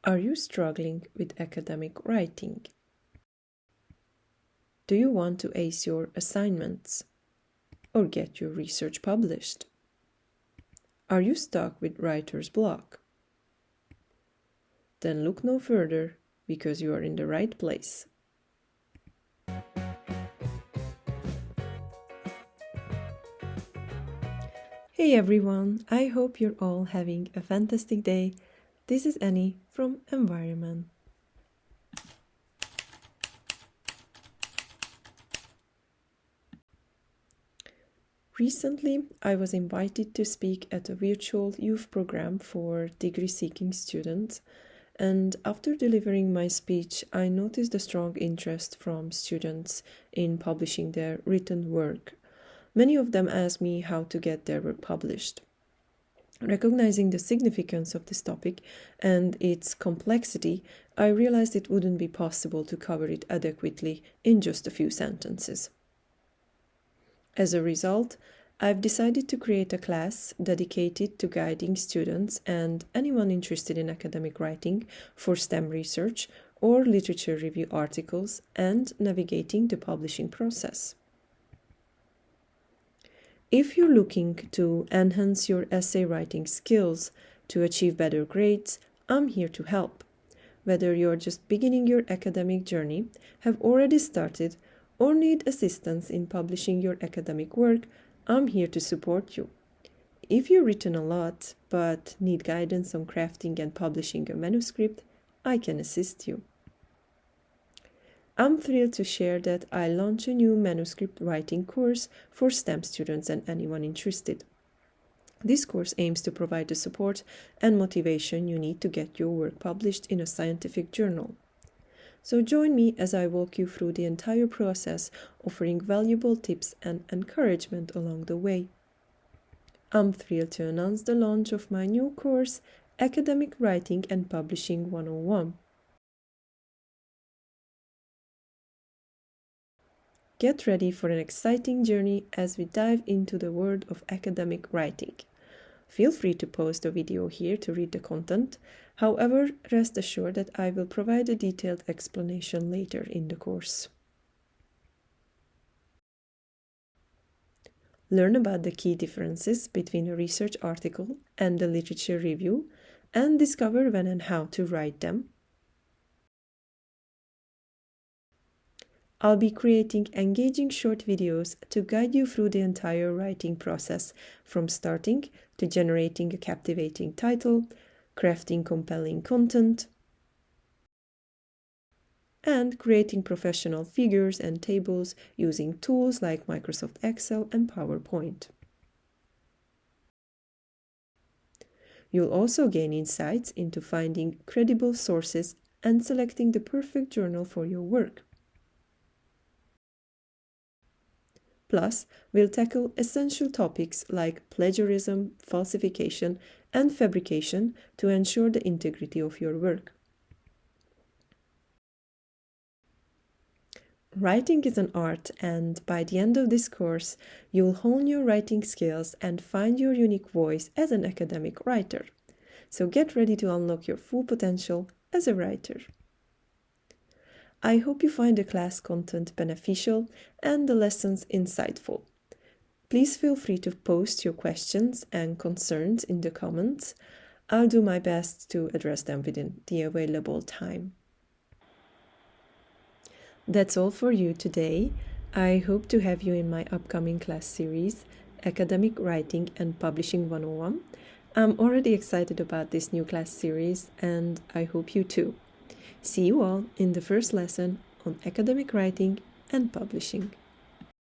Are you struggling with academic writing? Do you want to ace your assignments or get your research published? Are you stuck with writer's block? Then look no further, because you are in the right place. Hey everyone, I hope you're all having a fantastic day. This is Annie from Environment. Recently, I was invited to speak at a virtual youth program for degree-seeking students, and after delivering my speech, I noticed a strong interest from students in publishing their written work. Many of them asked me how to get their work published. Recognizing the significance of this topic and its complexity, I realized it wouldn't be possible to cover it adequately in just a few sentences. As a result, I've decided to create a class dedicated to guiding students and anyone interested in academic writing for STEM research or literature review articles and navigating the publishing process. If you're looking to enhance your essay writing skills to achieve better grades, I'm here to help. Whether you're just beginning your academic journey, have already started, or need assistance in publishing your academic work, I'm here to support you. If you've written a lot but need guidance on crafting and publishing a manuscript, I can assist you. I'm thrilled to share that I launched a new manuscript writing course for STEM students and anyone interested. This course aims to provide the support and motivation you need to get your work published in a scientific journal. So join me as I walk you through the entire process, offering valuable tips and encouragement along the way. I'm thrilled to announce the launch of my new course, Academic Writing and Publishing 101. Get ready for an exciting journey as we dive into the world of academic writing. Feel free to pause the video here to read the content. However, rest assured that I will provide a detailed explanation later in the course. Learn about the key differences between a research article and a literature review, and discover when and how to write them. I'll be creating engaging short videos to guide you through the entire writing process, from starting to generating a captivating title, crafting compelling content, and creating professional figures and tables using tools like Microsoft Excel and PowerPoint. You'll also gain insights into finding credible sources and selecting the perfect journal for your work. Plus, we'll tackle essential topics like plagiarism, falsification, and fabrication to ensure the integrity of your work. Writing is an art, and by the end of this course, you'll hone your writing skills and find your unique voice as an academic writer. So get ready to unlock your full potential as a writer. I hope you find the class content beneficial and the lessons insightful. Please feel free to post your questions and concerns in the comments. I'll do my best to address them within the available time. That's all for you today. I hope to have you in my upcoming class series, Academic Writing and Publishing 101. I'm already excited about this new class series, and I hope you too. See you all in the first lesson on academic writing and publishing.